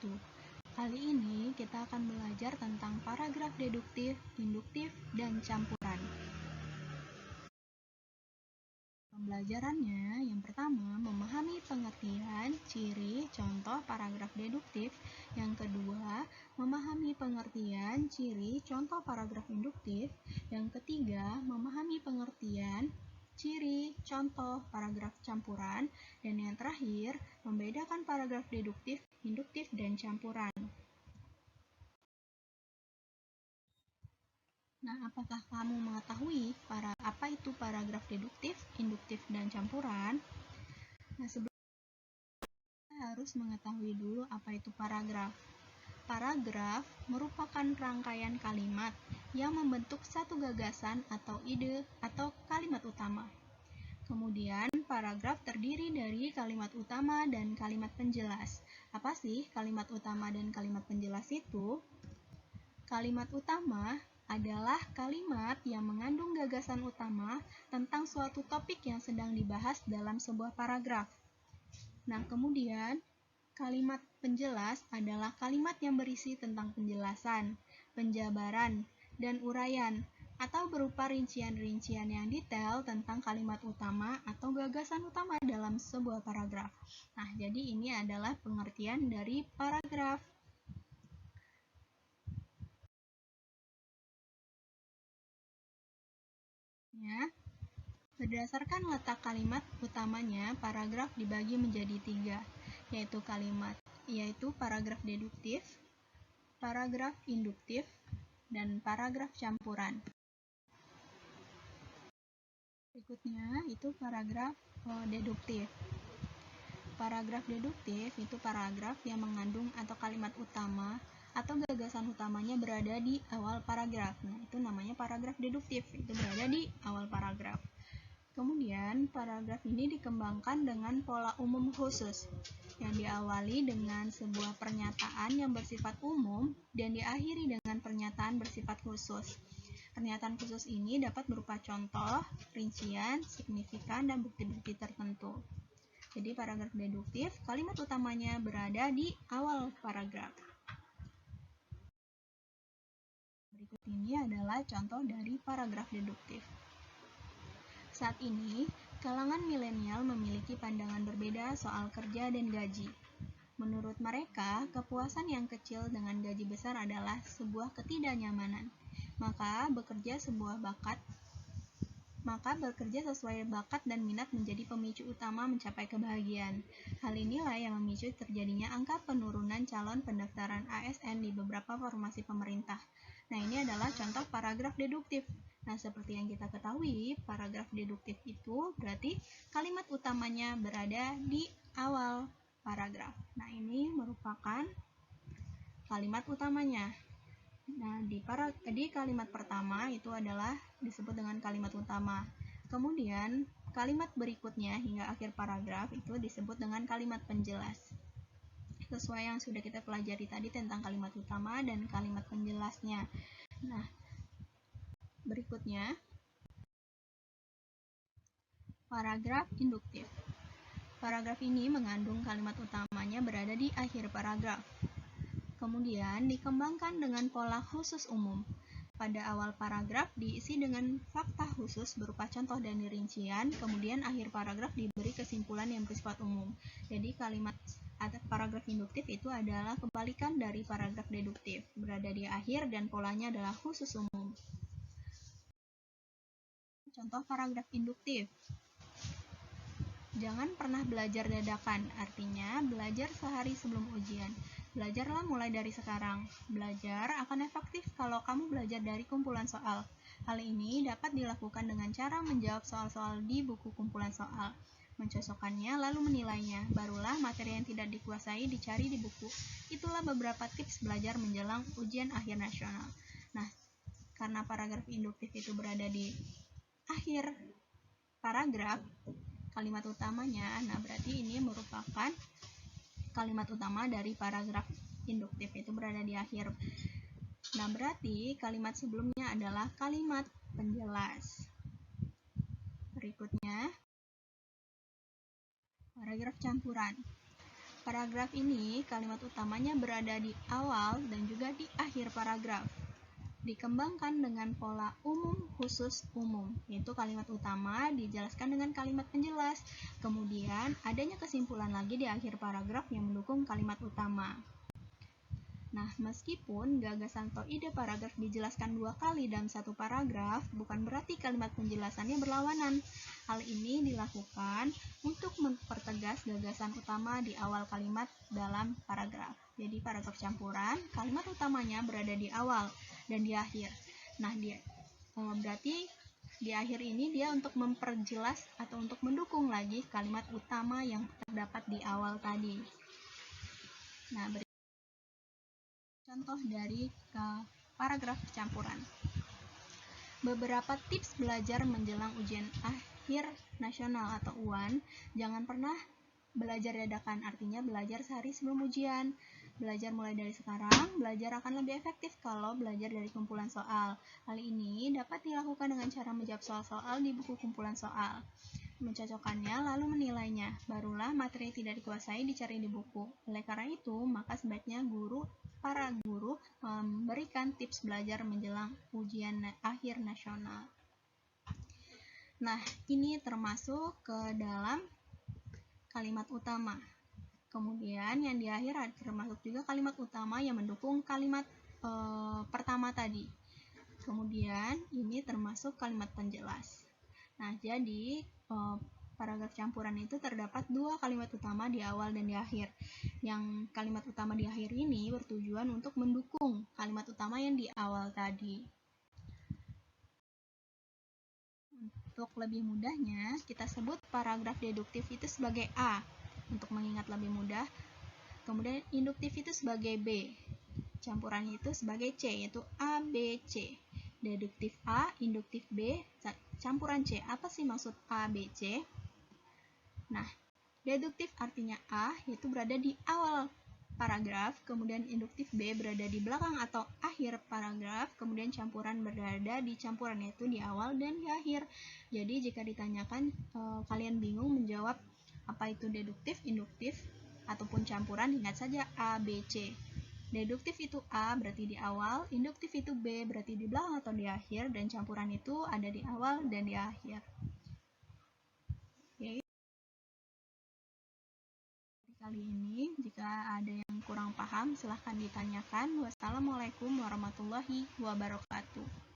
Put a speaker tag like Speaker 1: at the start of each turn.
Speaker 1: 1. Kali ini kita akan belajar tentang paragraf deduktif, induktif, dan campuran. Pembelajarannya yang pertama, memahami pengertian, ciri, contoh paragraf deduktif. Yang kedua, memahami pengertian, ciri, contoh paragraf induktif. Yang ketiga, memahami pengertian, ciri, contoh paragraf campuran. Dan yang terakhir, membedakan paragraf deduktif, induktif, dan campuran. Nah, apakah kamu mengetahui apa itu paragraf deduktif, induktif, dan campuran? Nah, sebelumnya kita harus mengetahui dulu apa itu paragraf. Paragraf merupakan rangkaian kalimat yang membentuk satu gagasan atau ide atau kalimat utama. Kemudian, paragraf terdiri dari kalimat utama dan kalimat penjelas. Apa sih kalimat utama dan kalimat penjelas itu? Kalimat utama adalah kalimat yang mengandung gagasan utama tentang suatu topik yang sedang dibahas dalam sebuah paragraf. Nah, kemudian kalimat penjelas adalah kalimat yang berisi tentang penjelasan, penjabaran, dan uraian, atau berupa rincian-rincian yang detail tentang kalimat utama atau gagasan utama dalam sebuah paragraf. Nah, jadi ini adalah pengertian dari paragraf. Berdasarkan letak kalimat utamanya, paragraf dibagi menjadi 3, yaitu paragraf deduktif, paragraf induktif, dan paragraf campuran. Berikutnya itu paragraf deduktif. Paragraf deduktif itu paragraf yang mengandung atau kalimat utama atau gagasan utamanya berada di awal paragraf. Nah, itu namanya paragraf deduktif, itu berada di awal paragraf. Kemudian, paragraf ini dikembangkan dengan pola umum khusus, yang diawali dengan sebuah pernyataan yang bersifat umum dan diakhiri dengan pernyataan bersifat khusus. Pernyataan khusus ini dapat berupa contoh, rincian, signifikan, dan bukti-bukti tertentu. Jadi, paragraf deduktif, kalimat utamanya berada di awal paragraf. Berikut ini adalah contoh dari paragraf deduktif. Saat ini, kalangan milenial memiliki pandangan berbeda soal kerja dan gaji. Menurut mereka, kepuasan yang kecil dengan gaji besar adalah sebuah ketidaknyamanan. Maka bekerja sesuai bakat dan minat menjadi pemicu utama mencapai kebahagiaan. Hal inilah yang memicu terjadinya angka penurunan calon pendaftaran ASN di beberapa formasi pemerintah. Nah, ini adalah contoh paragraf deduktif. Nah, seperti yang kita ketahui, paragraf deduktif itu berarti kalimat utamanya berada di awal paragraf. Nah, ini merupakan kalimat utamanya. Nah, di kalimat pertama itu adalah disebut dengan kalimat utama. Kemudian, kalimat berikutnya hingga akhir paragraf itu disebut dengan kalimat penjelas. Sesuai yang sudah kita pelajari tadi tentang kalimat utama dan kalimat penjelasnya. Nah, berikutnya, paragraf induktif. Paragraf ini mengandung kalimat utamanya berada di akhir paragraf. Kemudian dikembangkan dengan pola khusus umum. Pada awal paragraf diisi dengan fakta khusus berupa contoh dan rincian, kemudian akhir paragraf diberi kesimpulan yang bersifat umum. Jadi kalimat paragraf induktif itu adalah kebalikan dari paragraf deduktif, berada di akhir dan polanya adalah khusus umum. Contoh paragraf induktif. Jangan pernah belajar dadakan, artinya belajar sehari sebelum ujian. Belajarlah mulai dari sekarang. Belajar akan efektif kalau kamu belajar dari kumpulan soal. Hal ini dapat dilakukan dengan cara menjawab soal-soal di buku kumpulan soal, mencocokkannya lalu menilainya. Barulah materi yang tidak dikuasai dicari di buku. Itulah beberapa tips belajar menjelang ujian akhir nasional. Nah, karena paragraf induktif itu berada di akhir paragraf, kalimat utamanya, nah berarti ini merupakan kalimat utama dari paragraf induktif, itu berada di akhir. Nah, berarti kalimat sebelumnya adalah kalimat penjelas. Berikutnya, paragraf campuran. paragraf ini kalimat utamanya berada di awal dan juga di akhir paragraf. Dikembangkan dengan pola umum khusus umum, yaitu kalimat utama dijelaskan dengan kalimat penjelas. Kemudian adanya kesimpulan lagi di akhir paragraf yang mendukung kalimat utama. Nah, meskipun gagasan atau ide paragraf dijelaskan 2 kali dalam satu paragraf, bukan berarti kalimat penjelasannya berlawanan. Hal ini dilakukan untuk mempertegas gagasan utama di awal kalimat dalam paragraf. Jadi, paragraf campuran, kalimat utamanya berada di awal dan di akhir. Nah, berarti di akhir ini dia untuk memperjelas atau untuk mendukung lagi kalimat utama yang terdapat di awal tadi. Nah, contoh dari paragraf campuran. Beberapa tips belajar menjelang ujian akhir nasional atau UAN. Jangan pernah belajar dadakan, artinya belajar sehari sebelum ujian. Belajar mulai dari sekarang, belajar akan lebih efektif kalau belajar dari kumpulan soal. Hal ini dapat dilakukan dengan cara menjawab soal-soal di buku kumpulan soal. Mencocokkannya lalu menilainya, barulah materi tidak dikuasai dicari di buku. Oleh karena itu, maka sebaiknya para guru memberikan tips belajar menjelang ujian akhir nasional. Nah, ini termasuk ke dalam kalimat utama. Kemudian yang di akhir termasuk juga kalimat utama yang mendukung kalimat pertama tadi. Kemudian ini termasuk kalimat penjelas. Nah, jadi paragraf campuran itu terdapat 2 kalimat utama di awal dan di akhir. Yang kalimat utama di akhir ini bertujuan untuk mendukung kalimat utama yang di awal tadi. Untuk lebih mudahnya, kita sebut paragraf deduktif itu sebagai A, untuk mengingat lebih mudah. Kemudian induktif itu sebagai B. Campuran itu sebagai C, yaitu A, B, C. Deduktif A, induktif B, campuran C. Apa sih maksud A, B, C? Nah, deduktif artinya A, yaitu berada di awal paragraf, kemudian induktif B berada di belakang atau akhir paragraf, kemudian campuran berada di campuran, yaitu di awal dan di akhir. Jadi, jika ditanyakan kalian bingung menjawab apa itu deduktif, induktif, ataupun campuran, ingat saja A, B, C. Deduktif itu A berarti di awal, induktif itu B berarti di belakang atau di akhir, dan campuran itu ada di awal dan di akhir. Oke. Kali ini, jika ada yang kurang paham, silahkan ditanyakan. Wassalamualaikum warahmatullahi wabarakatuh.